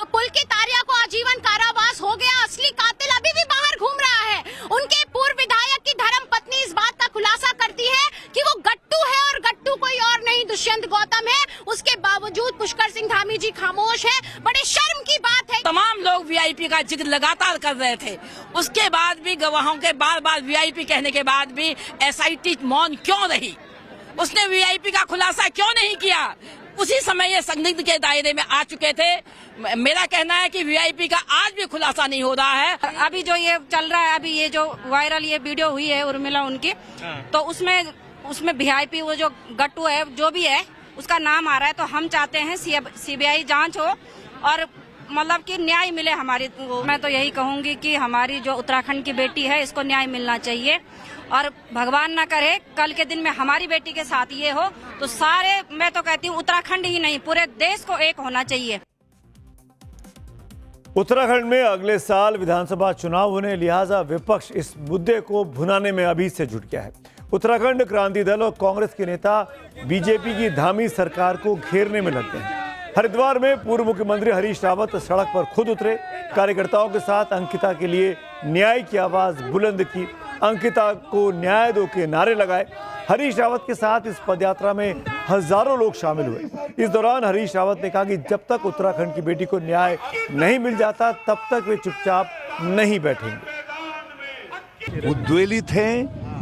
पुलकित आर्या को आजीवन कारावास हो गया। असली कातिल अभी भी बाहर घूम रहा है। उनके पूर्व विधायक की धर्मपत्नी इस बात का खुलासा करती है कि वो गट्टू है और गट्टू कोई और नहीं दुष्यंत गौतम है। उसके बावजूद पुष्कर सिंह धामी जी खामोश है। बड़े शर्म की बात है। तमाम लोग वीआईपी का जिक्र लगातार कर रहे थे, उसके बाद भी गवाहों के बार बार वीआईपी कहने के बाद भी एसआईटी मौन क्यों रही? उसने वीआईपी का खुलासा क्यों नहीं किया? उसी समय ये संदिग्ध के दायरे में आ चुके थे। मेरा कहना है कि वीआईपी का आज भी खुलासा नहीं हो रहा है। अभी जो ये चल रहा है, अभी ये जो वायरल ये वीडियो हुई है उर्मिला उनकी, तो उसमें वीआईपी वो जो गट्टू है जो भी है उसका नाम आ रहा है। तो हम चाहते हैं सीबीआई जांच हो और मतलब कि न्याय मिले हमारी। मैं तो यही कहूंगी कि हमारी जो उत्तराखंड की बेटी है इसको न्याय मिलना चाहिए, और भगवान ना करे कल के दिन में हमारी बेटी के साथ ये हो तो सारे, मैं तो कहती हूँ उत्तराखंड ही नहीं पूरे देश को एक होना चाहिए। उत्तराखंड में अगले साल विधानसभा चुनाव होने, लिहाजा विपक्ष इस मुद्दे को भुनाने में अभी से जुट गया है। उत्तराखंड क्रांति दल और कांग्रेस के नेता बीजेपी की धामी सरकार को घेरने में लग गए हैं। हरिद्वार में पूर्व मुख्यमंत्री हरीश रावत सड़क पर खुद उतरे, कार्यकर्ताओं के साथ अंकिता के लिए न्याय की आवाज बुलंद की, अंकिता को न्याय दो के नारे लगाए। हरीश रावत के साथ इस पदयात्रा में हजारों लोग शामिल हुए। इस दौरान हरीश रावत ने कहा कि जब तक उत्तराखंड की बेटी को न्याय नहीं मिल जाता तब तक वे चुपचाप नहीं बैठेंगे। उद्वेलित हैं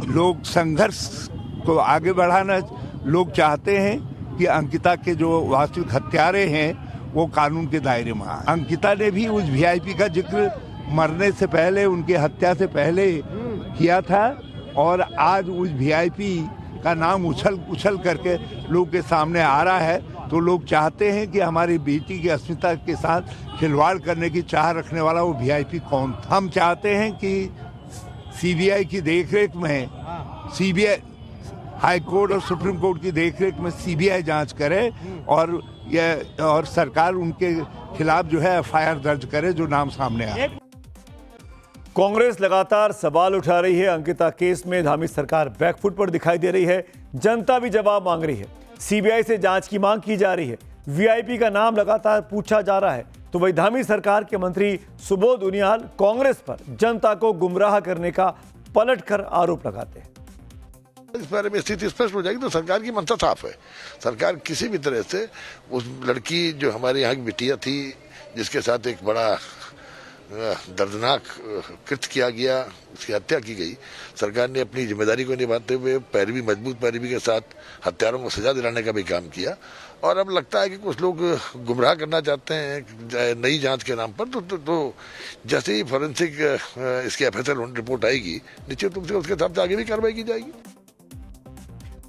लोग, संघर्ष को आगे बढ़ाना लोग चाहते हैं कि अंकिता के जो वास्तविक हत्यारे हैं वो कानून के दायरे में आए। अंकिता ने भी उस वीआईपी का जिक्र मरने से पहले, उनकी हत्या से पहले किया था, और आज उस वीआईपी का नाम उछल करके लोग के सामने आ रहा है। तो लोग चाहते हैं कि हमारी बेटी की अस्मिता के साथ खिलवाड़ करने की चाह रखने वाला वो वीआईपी कौन था। हम चाहते हैं कि सीबीआई की देखरेख में, सीबीआई हाई कोर्ट और सुप्रीम कोर्ट की देखरेख में सीबीआई जांच करे और सरकार उनके खिलाफ जो है एफआईआर दर्ज करे जो नाम सामने आए। कांग्रेस लगातार सवाल उठा रही है। अंकिता केस में धामी सरकार बैकफुट पर दिखाई दे रही है। जनता भी जवाब मांग रही है। सीबीआई से जांच की मांग की जा रही है। वीआईपी का नाम लगातार पूछा जा रहा है। तो वही धामी सरकार के मंत्री सुबोध उनियाल कांग्रेस पर जनता को गुमराह करने का पलटकर आरोप लगाते हैं। इस बारे में स्थिति स्पष्ट हो जाएगी तो सरकार की मंशा साफ है। सरकार किसी भी तरह से उस लड़की जो हमारे यहाँ की बिटिया थी, जिसके साथ एक बड़ा दर्दनाक कृत्य किया गया, उसकी हत्या की गई, सरकार ने अपनी जिम्मेदारी को निभाते हुए मजबूत पैरवी के साथ हत्यारों को सजा दिलाने का भी काम किया। और अब लगता है कि कुछ लोग गुमराह करना चाहते हैं नई जांच के नाम पर। तो जैसे ही फॉरेंसिक इसकी FSL रिपोर्ट आएगी, निश्चित रूप से उसके हिसाब से आगे भी कार्रवाई की जाएगी।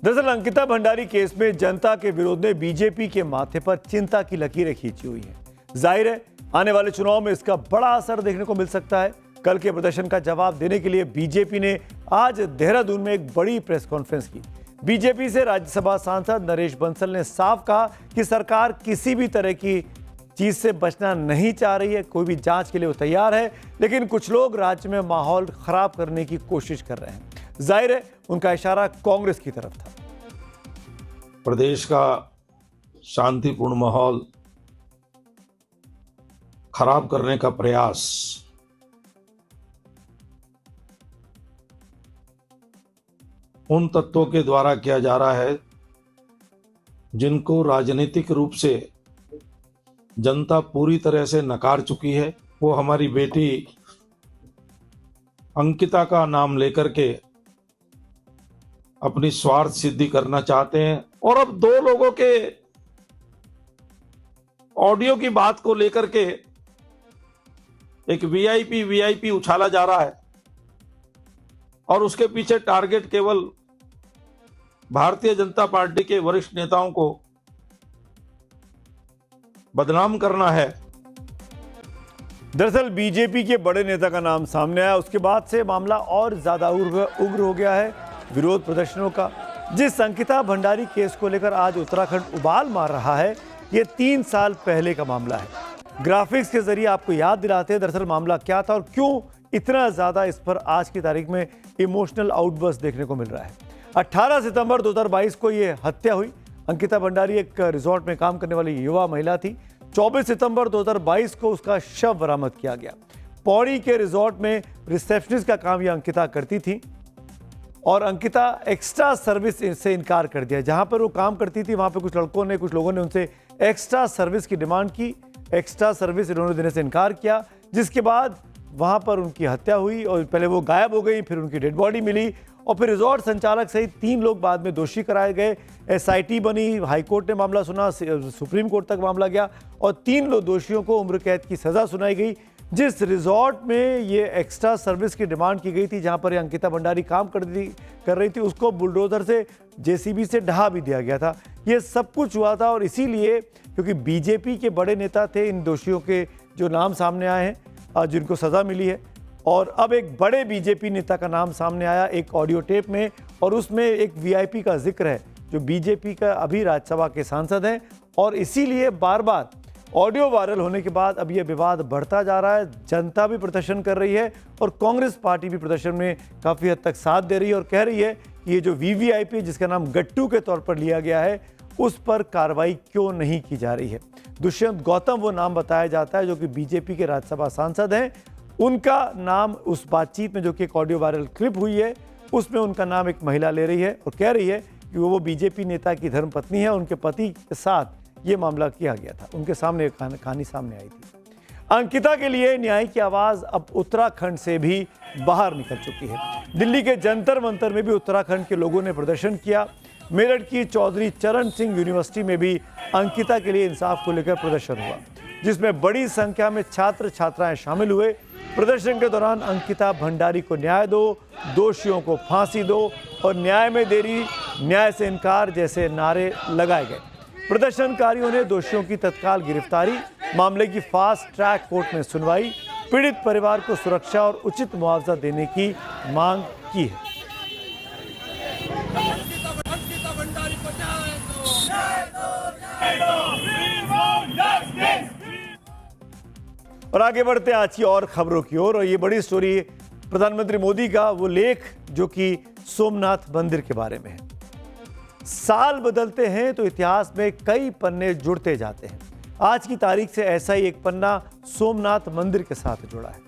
दरअसल अंकिता भंडारी केस में जनता के विरोध ने बीजेपी के माथे पर चिंता की लकीरें खींची हुई हैं। जाहिर है आने वाले चुनाव में इसका बड़ा असर देखने को मिल सकता है। कल के प्रदर्शन का जवाब देने के लिए बीजेपी ने आज देहरादून में एक बड़ी प्रेस कॉन्फ्रेंस की। बीजेपी से राज्यसभा सांसद नरेश बंसल ने साफ कहा कि सरकार किसी भी तरह की चीज से बचना नहीं चाह रही है, कोई भी जांच के लिए वो तैयार है, लेकिन कुछ लोग राज्य में माहौल खराब करने की कोशिश कर रहे हैं। जाहिर है उनका इशारा कांग्रेस की तरफ था। प्रदेश का शांतिपूर्ण माहौल खराब करने का प्रयास उन तत्वों के द्वारा किया जा रहा है जिनको राजनीतिक रूप से जनता पूरी तरह से नकार चुकी है। वो हमारी बेटी अंकिता का नाम लेकर के अपनी स्वार्थ सिद्धि करना चाहते हैं। और अब दो लोगों के ऑडियो की बात को लेकर के एक वीआईपी उछाला जा रहा है और उसके पीछे टारगेट केवल भारतीय जनता पार्टी के वरिष्ठ नेताओं को बदनाम करना है। दरअसल बीजेपी के बड़े नेता का नाम सामने आया, उसके बाद से मामला और ज्यादा उग्र हो गया है। विरोध प्रदर्शनों का जिस अंकिता भंडारी केस को लेकर आज उत्तराखंड उबाल मार रहा है, ये 3 साल पहले का मामला है। ग्राफिक्स के जरिए आपको याद दिलाते हैं दरअसल मामला क्या था और क्यों इतना ज्यादा इस पर आज की तारीख में इमोशनल आउटबर्स्ट देखने को मिल रहा है। 18 सितंबर 2022 को ये हत्या हुई। अंकिता भंडारी एक रिजॉर्ट में काम करने वाली युवा महिला थी। 24 सितंबर 2022 को उसका शव बरामद किया गया। पौड़ी के रिजॉर्ट में रिसेप्शनिस्ट का काम यह अंकिता करती थी और अंकिता एक्स्ट्रा सर्विस से इनकार कर दिया। जहां पर वो काम करती थी वहां पर कुछ लोगों ने उनसे एक्स्ट्रा सर्विस की डिमांड की। एक्स्ट्रा सर्विस इन्होंने देने से इनकार किया, जिसके बाद वहां पर उनकी हत्या हुई और पहले वो गायब हो गई, फिर उनकी डेड बॉडी मिली और फिर रिजॉर्ट संचालक सहित 3 लोग बाद में दोषी कराए गए। SIT बनी, हाईकोर्ट ने मामला सुना, सुप्रीम कोर्ट तक मामला गया और 3 लोग दोषियों को उम्र कैद की सजा सुनाई गई। जिस रिजॉर्ट में ये एक्स्ट्रा सर्विस की डिमांड की गई थी, जहां पर ये अंकिता भंडारी काम कर रही थी, उसको बुलडोजर से JCB से ढहा भी दिया गया था। ये सब कुछ हुआ था और इसीलिए क्योंकि बीजेपी के बड़े नेता थे इन दोषियों के जो नाम सामने आए हैं, जिनको सजा मिली है। और अब एक बड़े बीजेपी नेता का नाम सामने आया एक ऑडियो टेप में और उसमें एक VIP का जिक्र है जो बीजेपी का अभी राज्यसभा के सांसद हैं और इसीलिए बार बार ऑडियो वायरल होने के बाद अब यह विवाद बढ़ता जा रहा है। जनता भी प्रदर्शन कर रही है और कांग्रेस पार्टी भी प्रदर्शन में काफ़ी हद तक साथ दे रही है और कह रही है कि ये जो VVIP जिसका नाम गट्टू के तौर पर लिया गया है उस पर कार्रवाई क्यों नहीं की जा रही है। दुष्यंत गौतम वो नाम बताया जाता है जो कि बीजेपी के राज्यसभा सांसद हैं। उनका नाम उस बातचीत में जो कि एक ऑडियो वायरल क्लिप हुई है उसमें उनका नाम एक महिला ले रही है और कह रही है कि वो बीजेपी नेता की धर्मपत्नी है। उनके पति के साथ ये मामला किया गया था, उनके सामने कहानी सामने आई थी। अंकिता के लिए न्याय की आवाज अब उत्तराखंड से भी बाहर निकल चुकी है। दिल्ली के जंतर मंतर में भी उत्तराखंड के लोगों ने प्रदर्शन किया। मेरठ की चौधरी चरण सिंह यूनिवर्सिटी में भी अंकिता के लिए इंसाफ को लेकर प्रदर्शन हुआ, जिसमें बड़ी संख्या में छात्र छात्राएं शामिल हुए। प्रदर्शन के दौरान अंकिता भंडारी को न्याय दो, दोषियों को फांसी दो और न्याय में देरी, न्याय से इनकार जैसे नारे लगाए गए। प्रदर्शनकारियों ने दोषियों की तत्काल गिरफ्तारी, मामले की फास्ट ट्रैक कोर्ट में सुनवाई, पीड़ित परिवार को सुरक्षा और उचित मुआवजा देने की मांग की है। और आगे बढ़ते हैं आज की और खबरों की ओर और ये बड़ी स्टोरी प्रधानमंत्री मोदी का वो लेख जो कि सोमनाथ मंदिर के बारे में है। साल बदलते हैं तो इतिहास में कई पन्ने जुड़ते जाते हैं। आज की तारीख से ऐसा ही एक पन्ना सोमनाथ मंदिर के साथ जुड़ा है।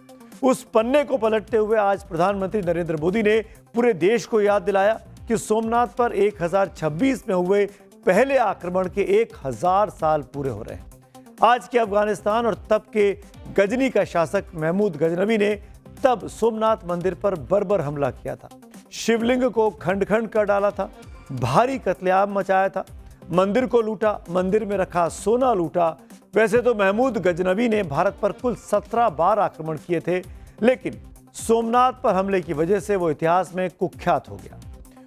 उस पन्ने को पलटते हुए आज प्रधानमंत्री नरेंद्र मोदी ने पूरे देश को याद दिलाया कि सोमनाथ पर 1026 में हुए पहले आक्रमण के 1000 साल पूरे हो रहे हैं। आज के अफगानिस्तान और तब के गजनी का शासक महमूद गजनवी ने तब सोमनाथ मंदिर पर बर्बर हमला किया था, शिवलिंग को खंड खंड कर डाला था, भारी कत्लेआम मचाया था, मंदिर को लूटा, मंदिर में रखा सोना लूटा। वैसे तो महमूद गजनवी ने भारत पर कुल 17 बार आक्रमण किए थे, लेकिन सोमनाथ पर हमले की वजह से वो इतिहास में कुख्यात हो गया।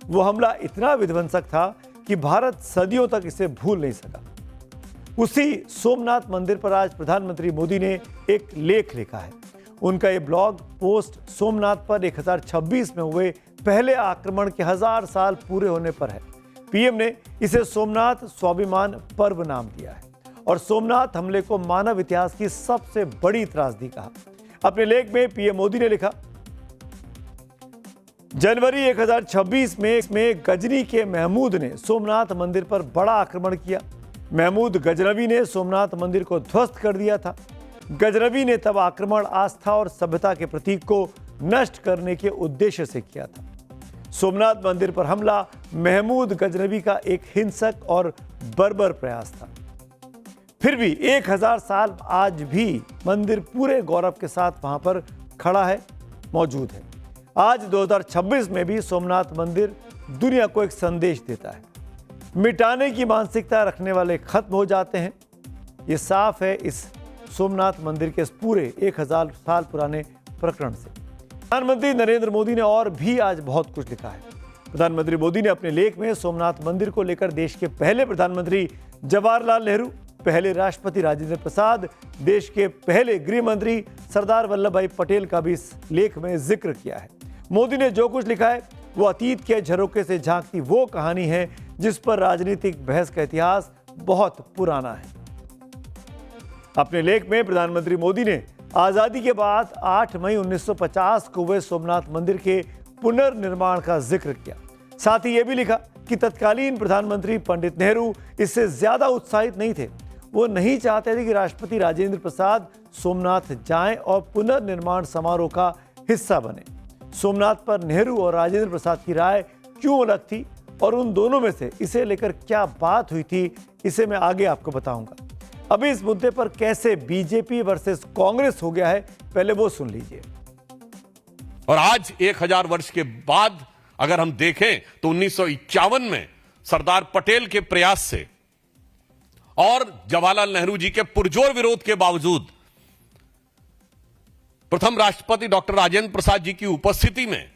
वो हमला इतना विध्वंसक था कि भारत सदियों तक इसे भूल नहीं सका। उसी सोमनाथ मंदिर पर आज प्रधानमंत्री मोदी ने एक लेख लिखा है। उनका ये ब्लॉग पोस्ट सोमनाथ पर 1026 में हुए पहले आक्रमण के 1000 साल पूरे होने पर है। पीएम ने इसे सोमनाथ स्वाभिमान पर्व नाम दिया है और सोमनाथ हमले को मानव इतिहास की सबसे बड़ी त्रासदी कहा। अपने लेख में पीएम मोदी ने लिखा, जनवरी 1026 में गजनी के महमूद ने सोमनाथ मंदिर पर बड़ा आक्रमण किया। महमूद गजनवी ने सोमनाथ मंदिर को ध्वस्त कर दिया था। गजनवी ने तब आक्रमण आस्था और सभ्यता के प्रतीक को नष्ट करने के उद्देश्य से किया था। सोमनाथ मंदिर पर हमला महमूद गजनवी का एक हिंसक और बर्बर प्रयास था। फिर भी 1000 साल आज भी मंदिर पूरे गौरव के साथ वहां पर खड़ा है, मौजूद है। आज 2026 में भी सोमनाथ मंदिर दुनिया को एक संदेश देता है, मिटाने की मानसिकता रखने वाले खत्म हो जाते हैं। ये साफ है इस सोमनाथ मंदिर के इस पूरे 1000 साल पुराने प्रकरण से। प्रधानमंत्री नरेंद्र मोदी ने और भी आज बहुत कुछ लिखा है। प्रधानमंत्री मोदी ने अपने लेख में सोमनाथ मंदिर को लेकर देश के पहले प्रधानमंत्री जवाहरलाल नेहरू, पहले राष्ट्रपति राजेंद्र प्रसाद, देश के पहले गृह मंत्री सरदार वल्लभ भाई पटेल का भी इस लेख में जिक्र किया है। मोदी ने जो कुछ लिखा है वो अतीत के झरोके से झांकती वो कहानी है जिस पर राजनीतिक बहस का इतिहास बहुत पुराना है। अपने लेख में प्रधानमंत्री मोदी ने आजादी के बाद 8 मई 1950 को हुए सोमनाथ मंदिर के पुनर्निर्माण का जिक्र किया। साथ ही यह भी लिखा कि तत्कालीन प्रधानमंत्री पंडित नेहरू इससे ज्यादा उत्साहित नहीं थे। वो नहीं चाहते थे कि राष्ट्रपति राजेंद्र प्रसाद सोमनाथ जाएं और पुनर्निर्माण समारोह का हिस्सा बने। सोमनाथ पर नेहरू और राजेंद्र प्रसाद की राय क्यों अलग थी और उन दोनों में से इसे लेकर क्या बात हुई थी, इसे मैं आगे आपको बताऊंगा। अभी इस मुद्दे पर कैसे बीजेपी वर्सेस कांग्रेस हो गया है, पहले वो सुन लीजिए। और आज 1000 वर्ष के बाद अगर हम देखें तो 1951 में सरदार पटेल के प्रयास से और जवाहरलाल नेहरू जी के पुरजोर विरोध के बावजूद प्रथम राष्ट्रपति डॉक्टर राजेंद्र प्रसाद जी की उपस्थिति में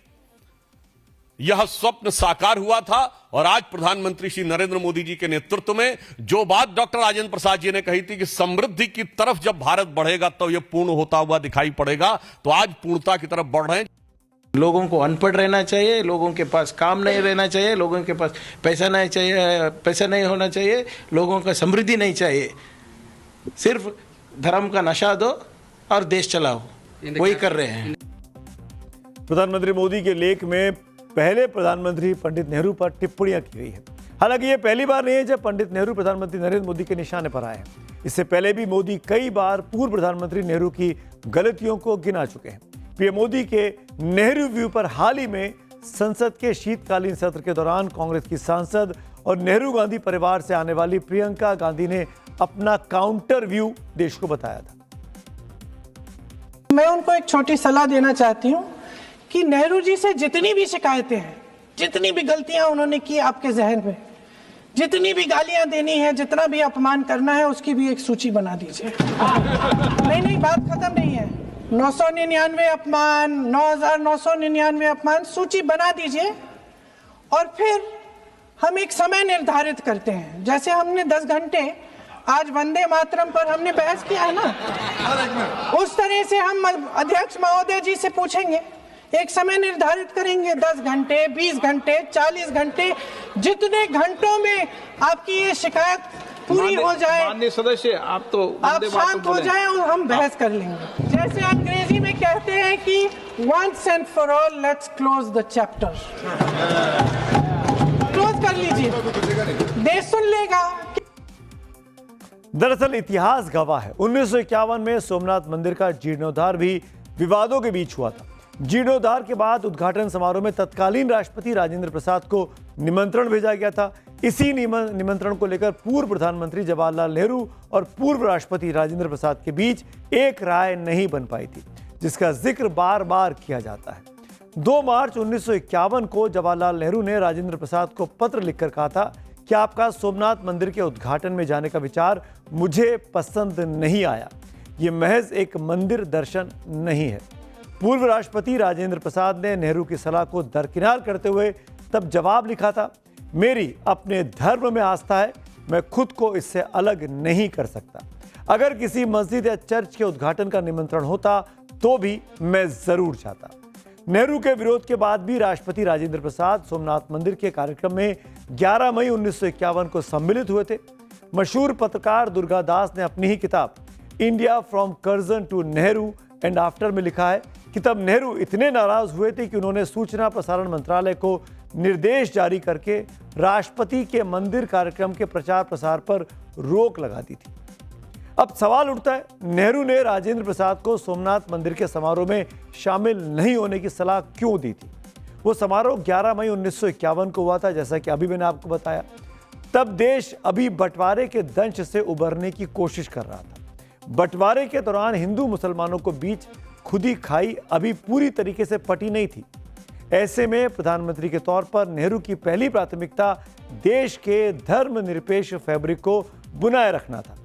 यह स्वप्न साकार हुआ था। और आज प्रधानमंत्री श्री नरेंद्र मोदी जी के नेतृत्व में जो बात डॉक्टर राजेंद्र प्रसाद जी ने कही थी कि समृद्धि की तरफ जब भारत बढ़ेगा तो यह पूर्ण होता हुआ दिखाई पड़ेगा, तो आज पूर्णता की तरफ बढ़ रहे हैं। लोगों को अनपढ़ रहना चाहिए, लोगों के पास काम नहीं रहना चाहिए, लोगों के पास पैसा नहीं होना चाहिए, लोगों का समृद्धि नहीं चाहिए। सिर्फ धर्म का नशा दो और देश चलाओ, वही कर रहे हैं। प्रधानमंत्री मोदी के लेख में पहले प्रधानमंत्री पंडित नेहरू पर टिप्पणियां की गई है। हालांकि ये पहली बार नहीं है जब पंडित नेहरू प्रधानमंत्री नरेंद्र मोदी के निशाने पर आए हैं। इससे पहले भी मोदी कई बार पूर्व प्रधानमंत्री नेहरू की गलतियों को गिना चुके हैं। पीएम मोदी के नेहरू व्यू पर हाल ही में संसद के शीतकालीन सत्र के दौरान कांग्रेस की सांसद और नेहरू गांधी परिवार से आने वाली प्रियंका गांधी ने अपना काउंटर व्यू देश को बताया था। मैं उनको एक छोटी सलाह देना चाहती हूं कि नेहरू जी से जितनी भी शिकायतें हैं, जितनी भी गलतियां उन्होंने की आपके जहन में, जितनी भी गालियां देनी है, जितना भी अपमान करना है, उसकी भी एक सूची बना दीजिए। नहीं, बात खत्म नहीं है। 999 अपमान, 9999 अपमान, सूची बना दीजिए और फिर हम एक समय निर्धारित करते हैं। जैसे हमने 10 घंटे आज वंदे मातरम पर हमने बहस किया है ना, उस तरह से हम अध्यक्ष महोदय जी से पूछेंगे, एक समय निर्धारित करेंगे, 10 घंटे, 20 घंटे, 40 घंटे, जितने घंटों में आपकी ये शिकायत पूरी हो जाए, माननीय सदस्य आप शांत हो जाए और हम बहस कर लेंगे। जैसे अंग्रेजी में कहते हैं कि once and for all let's close the chapter, close कर लीजिए, देश सुन लेगा। दरअसल इतिहास गवाह है, 1951 में सोमनाथ मंदिर का जीर्णोद्धार भी विवादों के बीच हुआ था। जीर्णोद्धार के बाद उद्घाटन समारोह में तत्कालीन राष्ट्रपति राजेंद्र प्रसाद को निमंत्रण भेजा गया था। इसी निमंत्रण को लेकर पूर्व प्रधानमंत्री जवाहरलाल नेहरू और पूर्व राष्ट्रपति राजेंद्र प्रसाद के बीच एक राय नहीं बन पाई थी, जिसका जिक्र बार बार किया जाता है। 2 मार्च 1951 को जवाहरलाल नेहरू ने राजेंद्र प्रसाद को पत्र लिखकर कहा था कि आपका सोमनाथ मंदिर के उद्घाटन में जाने का विचार मुझे पसंद नहीं आया, ये महज एक मंदिर दर्शन नहीं है। पूर्व राष्ट्रपति राजेंद्र प्रसाद ने नेहरू की सलाह को दरकिनार करते हुए तब जवाब लिखा था, मेरी अपने धर्म में आस्था है, मैं खुद को इससे अलग नहीं कर सकता। अगर किसी मस्जिद या चर्च के उद्घाटन का निमंत्रण होता तो भी मैं जरूर जाता। नेहरू के विरोध के बाद भी राष्ट्रपति राजेंद्र प्रसाद सोमनाथ मंदिर के कार्यक्रम में 11 मई 1951 को सम्मिलित हुए थे। मशहूर पत्रकार दुर्गा दास ने अपनी ही किताब India from Curzon to Nehru and after में लिखा है कि तब नेहरू इतने नाराज हुए थे कि उन्होंने सूचना प्रसारण मंत्रालय को निर्देश जारी करके राष्ट्रपति के मंदिर कार्यक्रम के प्रचार प्रसार पर रोक लगा दी थी। अब सवाल उठता है, नेहरू ने राजेंद्र प्रसाद को सोमनाथ मंदिर के समारोह में शामिल नहीं होने की सलाह क्यों दी थी? वो समारोह 11 मई 1951 को हुआ था, जैसा कि अभी मैंने आपको बताया। तब देश अभी बंटवारे के दंश से उबरने की कोशिश कर रहा था। बंटवारे के दौरान हिंदू मुसलमानों को बीच खुदी खाई अभी पूरी तरीके से पटी नहीं थी। ऐसे में प्रधानमंत्री के तौर पर नेहरू की पहली प्राथमिकता देश के धर्मनिरपेक्ष फैब्रिक को बुनाए रखना था।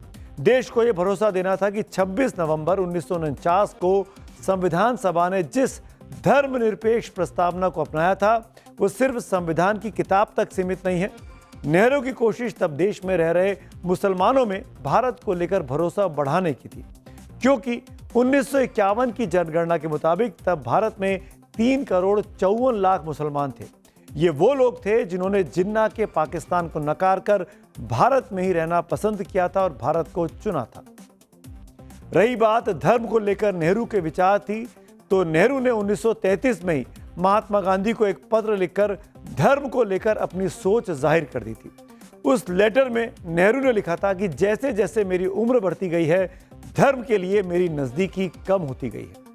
देश को यह भरोसा देना था कि 26 नवंबर 1949 को संविधान सभा ने जिस धर्मनिरपेक्ष प्रस्तावना को अपनाया था वो सिर्फ संविधान की किताब तक सीमित नहीं है। नेहरू की कोशिश तब देश में रह रहे मुसलमानों में भारत को लेकर भरोसा बढ़ाने की थी, क्योंकि 1951 की जनगणना के मुताबिक तब भारत में 3 करोड़ 54 लाख मुसलमान थे। ये वो लोग थे जिन्होंने जिन्ना के पाकिस्तान को नकार कर भारत में ही रहना पसंद किया था और भारत को चुना था। रही बात धर्म को लेकर नेहरू के विचार थी, तो नेहरू ने 1933 में ही महात्मा गांधी को एक पत्र लिखकर धर्म को लेकर अपनी सोच जाहिर कर दी थी। उस लेटर में नेहरू ने लिखा था कि जैसे जैसे मेरी उम्र बढ़ती गई है, धर्म के लिए मेरी नजदीकी कम होती गई है।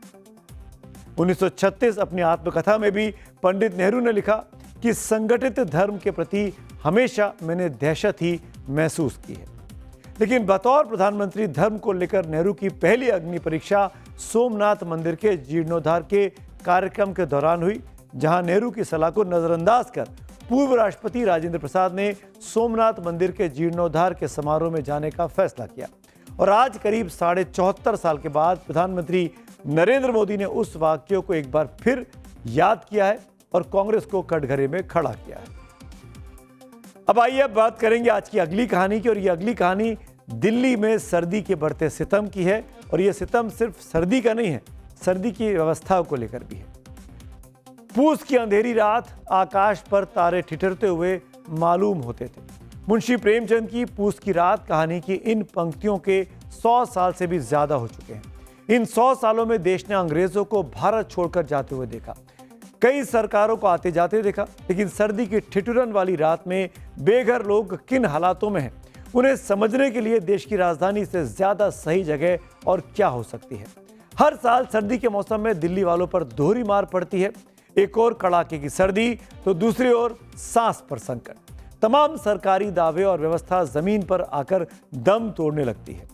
1936 अपनी आत्मकथा में भी पंडित नेहरू ने लिखा कि संगठित धर्म के प्रति हमेशा मैंने दहशत ही महसूस की है। लेकिन बतौर प्रधानमंत्री धर्म को लेकर नेहरू की पहली अग्नि परीक्षा सोमनाथ मंदिर के जीर्णोद्धार के कार्यक्रम के दौरान हुई, जहां नेहरू की सलाह को नजरअंदाज कर पूर्व राष्ट्रपति राजेंद्र प्रसाद ने सोमनाथ मंदिर के जीर्णोद्धार के समारोह में जाने का फैसला किया। और आज करीब 74.5 साल के बाद प्रधानमंत्री नरेंद्र मोदी ने उस वाक्य को एक बार फिर याद किया है और कांग्रेस को कटघरे में खड़ा किया है। अब आइए बात करेंगे आज की अगली कहानी की, और ये अगली कहानी दिल्ली में सर्दी के बढ़ते सितम की है। और ये सितम सिर्फ सर्दी का नहीं है, सर्दी की व्यवस्था को लेकर भी है। पूस की अंधेरी रात, आकाश पर तारे ठिठुरते हुए मालूम होते थे। मुंशी प्रेमचंद की पूस की रात कहानी की इन पंक्तियों के 100 साल से भी ज्यादा हो चुके हैं। इन 100 सालों में देश ने अंग्रेजों को भारत छोड़कर जाते हुए देखा, कई सरकारों को आते जाते देखा, लेकिन सर्दी की ठिठुरन वाली रात में बेघर लोग किन हालातों में हैं, उन्हें समझने के लिए देश की राजधानी से ज्यादा सही जगह और क्या हो सकती है। हर साल सर्दी के मौसम में दिल्ली वालों पर दोहरी मार पड़ती है। एक और कड़ाके की सर्दी तो दूसरी ओर सांस पर संकट। तमाम सरकारी दावे और व्यवस्था जमीन पर आकर दम तोड़ने लगती है।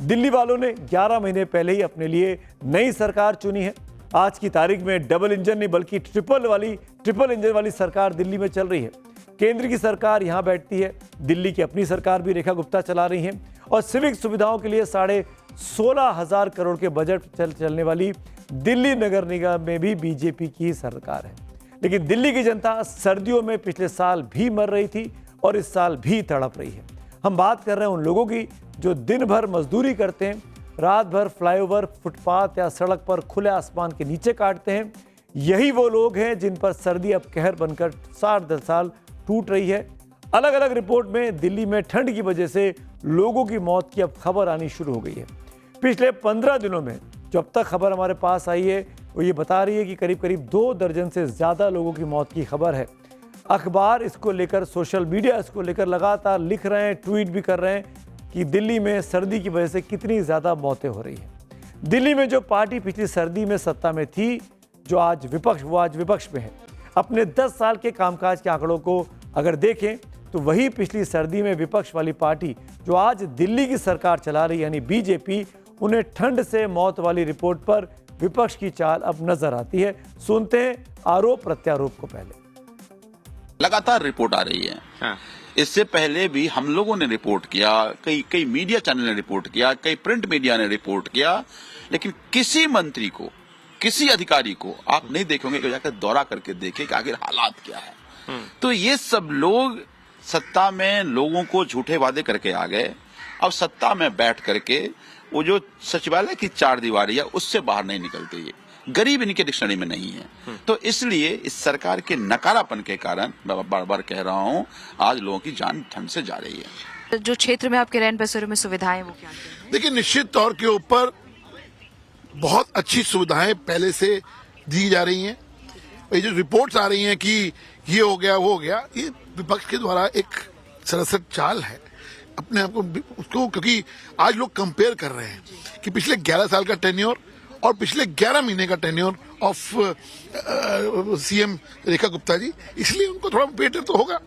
दिल्ली वालों ने 11 महीने पहले ही अपने लिए नई सरकार चुनी है। आज की तारीख में डबल इंजन नहीं बल्कि ट्रिपल इंजन वाली सरकार दिल्ली में चल रही है। केंद्र की सरकार यहाँ बैठती है, दिल्ली की अपनी सरकार भी रेखा गुप्ता चला रही है, और सिविक सुविधाओं के लिए 16,500 करोड़ के बजट चलने वाली दिल्ली नगर निगम में भी बीजेपी की सरकार है। लेकिन दिल्ली की जनता सर्दियों में पिछले साल भी मर रही थी और इस साल भी तड़प रही है। हम बात कर रहे हैं उन लोगों की जो दिन भर मजदूरी करते हैं, रात भर फ्लाईओवर, फुटपाथ या सड़क पर खुले आसमान के नीचे काटते हैं। यही वो लोग हैं जिन पर सर्दी अब कहर बनकर 60 साल टूट रही है। अलग अलग रिपोर्ट में दिल्ली में ठंड की वजह से लोगों की मौत की अब खबर आनी शुरू हो गई है। पिछले 15 दिनों में जो अब तक खबर हमारे पास आई है वो ये बता रही है कि करीब 2 दर्जन से ज़्यादा लोगों की मौत की खबर है। अखबार इसको लेकर, सोशल मीडिया इसको लेकर लगातार लिख रहे हैं, ट्वीट भी कर रहे हैं कि दिल्ली में सर्दी की वजह से कितनी ज़्यादा मौतें हो रही हैं। दिल्ली में जो पार्टी पिछली सर्दी में सत्ता में थी, जो आज विपक्ष में है, अपने 10 साल के कामकाज के आंकड़ों को अगर देखें तो वही पिछली सर्दी में विपक्ष वाली पार्टी जो आज दिल्ली की सरकार चला रही यानी बीजेपी, उन्हें ठंड से मौत वाली रिपोर्ट पर विपक्ष की चाल अब नजर आती है। सुनते हैं आरोप प्रत्यारोप को। पहले लगातार रिपोर्ट आ रही है। इससे पहले भी हम लोगों ने रिपोर्ट किया, कई मीडिया चैनल ने रिपोर्ट किया, कई प्रिंट मीडिया ने रिपोर्ट किया, लेकिन किसी मंत्री को, किसी अधिकारी को आप नहीं देखेंगे कि जाकर दौरा करके देखे कि आखिर हालात क्या है। तो ये सब लोग सत्ता में लोगों को झूठे वादे करके आ गए। अब सत्ता में बैठ करके वो जो सचिवालय की चार दीवारी है उससे बाहर नहीं निकलते। ये गरीब इनके डिक्शनरी में नहीं है। तो इसलिए इस सरकार के नकारापन के कारण मैं बार बार कह रहा हूं, आज लोगों की जान ठंड से जा रही है। जो क्षेत्र में आपके रैन बसेरों में सुविधाएं वो क्या है? देखिए, निश्चित तौर के ऊपर बहुत अच्छी सुविधाएं पहले से दी जा रही हैं। ये जो रिपोर्ट्स आ रही हैं कि ये हो गया वो हो गया, ये विपक्ष के द्वारा एक सरसट चाल है अपने आप को उसको, क्योंकि आज लोग कंपेयर कर रहे हैं कि पिछले 11 साल का टेन्योर और पिछले 11 महीने का tenure of CM Rekha Gupta ji, इसलिए उनको थोड़ा बेटर तो होगा।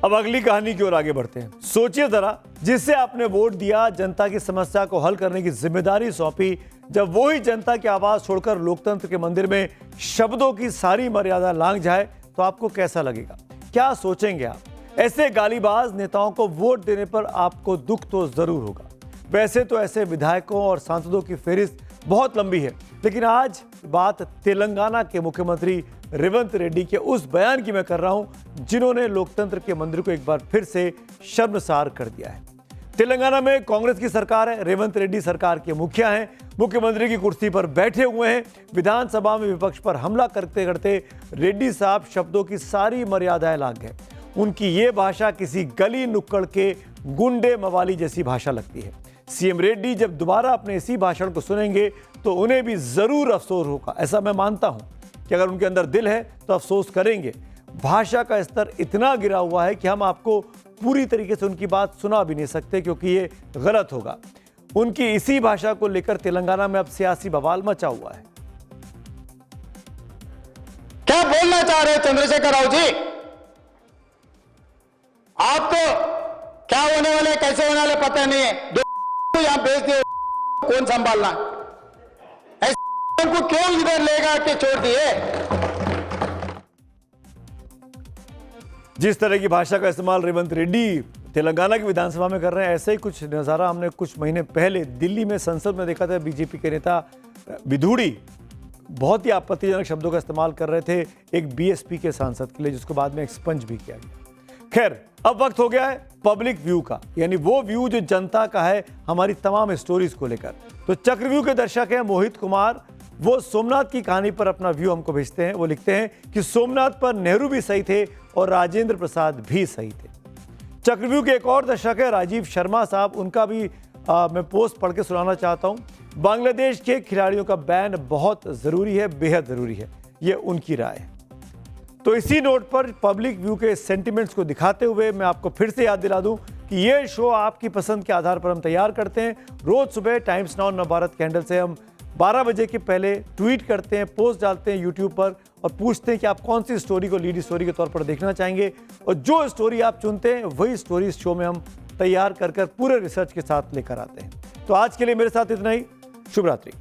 अब अगली कहानी की ओर आगे बढ़ते हैं। सोचिए जरा, जिससे आपने वोट दिया, जनता की समस्या को हल करने की जिम्मेदारी सौंपी, जब वही जनता की आवाज छोड़कर लोकतंत्र के मंदिर में शब्दों की सारी मर्यादा लांघ जाए तो आपको कैसा लगेगा? क्या सोचेंगे आप? ऐसे गालीबाज नेताओं को वोट देने पर आपको दुख तो जरूर होगा। वैसे तो ऐसे विधायकों और सांसदों की फेहरिस्त बहुत लंबी है, लेकिन आज बात तेलंगाना के मुख्यमंत्री रेवंत रेड्डी के उस बयान की मैं कर रहा हूं जिन्होंने लोकतंत्र के मंदिर को एक बार फिर से शर्मसार कर दिया है। तेलंगाना में कांग्रेस की सरकार है, रेवंत रेड्डी सरकार के मुखिया हैं, मुख्यमंत्री की कुर्सी पर बैठे हुए हैं। विधानसभा में विपक्ष पर हमला करते करते रेड्डी साहब शब्दों की सारी मर्यादाएं लांघ गए। उनकी ये भाषा किसी गली नुक्कड़ के गुंडे मवाली जैसी भाषा लगती है। सीएम रेड्डी जब दोबारा अपने इसी भाषण को सुनेंगे तो उन्हें भी जरूर अफसोस होगा। ऐसा मैं मानता हूं कि अगर उनके अंदर दिल है तो अफसोस करेंगे। भाषा का स्तर इतना गिरा हुआ है कि हम आपको पूरी तरीके से उनकी बात सुना भी नहीं सकते, क्योंकि ये गलत होगा। उनकी इसी भाषा को लेकर तेलंगाना में अब सियासी बवाल मचा हुआ है। क्या बोलना चाह रहे चंद्रशेखर राव जी? आप तो क्या होने वाले कैसे होने वाले पता नहीं है। दो यहां भेज दिए, कौन संभालना? ऐसे को क्यों इधर लेगा के छोड़ दिए? जिस तरह की भाषा का इस्तेमाल रेवंत रेड्डी तेलंगाना की विधानसभा में कर रहे हैं, ऐसे ही कुछ नज़ारा हमने कुछ महीने पहले दिल्ली में संसद में देखा था। बीजेपी के नेता विधूड़ी बहुत ही आपत्तिजनक शब्दों का इस्तेमाल कर रहे थे एक बीएसपी के सांसद के लिए, जिसको बाद में एक्सपंज भी किया गया। खैर, अब वक्त हो गया है पब्लिक व्यू का, यानी वो व्यू जो जनता का है हमारी तमाम स्टोरीज को लेकर। तो चक्रव्यूह के दर्शक हैं मोहित कुमार, वो सोमनाथ की कहानी पर अपना व्यू हमको भेजते हैं। वो लिखते हैं कि सोमनाथ पर नेहरू भी सही थे और राजेंद्र प्रसाद भी सही थे। चक्रव्यूह के एक और दर्शक है राजीव शर्मा साहब, उनका भी मैं पोस्ट पढ़ के सुनाना चाहता हूं। बांग्लादेश के खिलाड़ियों का बैन बहुत जरूरी है, बेहद जरूरी है, ये उनकी राय है। तो इसी नोट पर पब्लिक व्यू के सेंटिमेंट्स को दिखाते हुए मैं आपको फिर से याद दिला दूं कि ये शो आपकी पसंद के आधार पर हम तैयार करते हैं। रोज सुबह टाइम्स नाउ नवभारत कैंडल से हम 12 बजे के पहले ट्वीट करते हैं, पोस्ट डालते हैं यूट्यूब पर और पूछते हैं कि आप कौन सी स्टोरी को लीड स्टोरी के तौर पर देखना चाहेंगे, और जो स्टोरी आप चुनते हैं वही स्टोरी इस शो में हम तैयार कर पूरे रिसर्च के साथ लेकर आते हैं। तो आज के लिए मेरे साथ इतना ही। शुभ रात्रि।